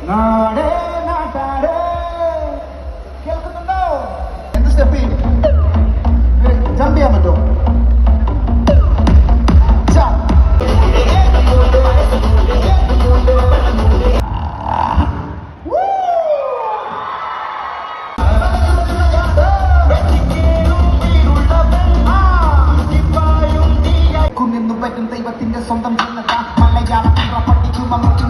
നാടേ നാട്ടാടേ കേൾക്കുന്നുണ്ടോ? എന്ത് step jump ചെയ്യാൻ പറ്റുമോ? നിന്നു പറ്റും ദൈവത്തിന്റെ സ്വന്തം ജനത മലയാളത്തിൽ പഠിക്കും അമ്മയ്ക്കും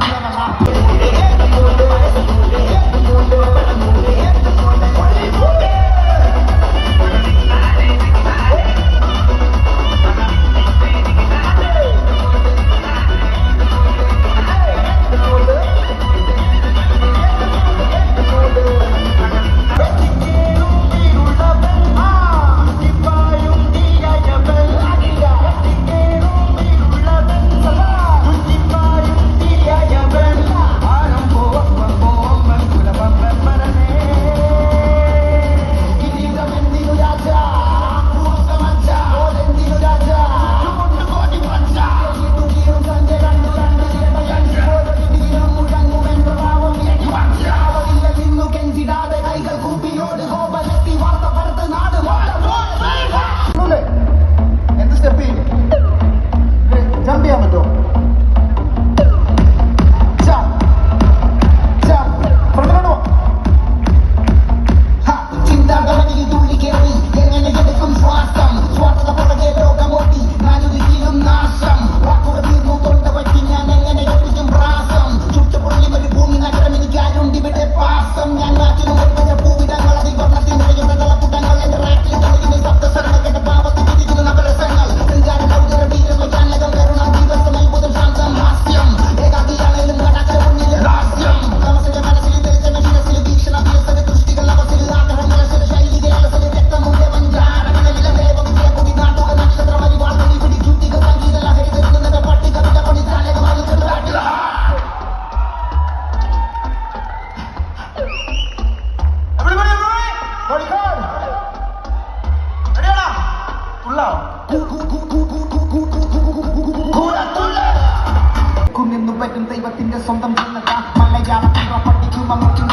നിന്നു പറ്റും ദൈവത്തിന്റെ സ്വന്തം ജനത മലയാളത്തിൽ പഠിക്കും അമ്മയ്ക്കും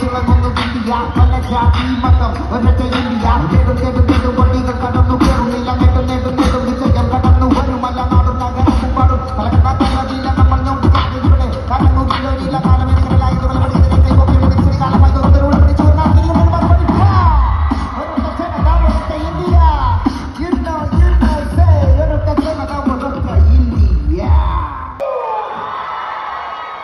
തിളങ്ങുന്നു ഇന്ത്യ പല ജാതി മതം ഒരൊറ്റ ഇന്ത്യ വണ്ടികൾ കടം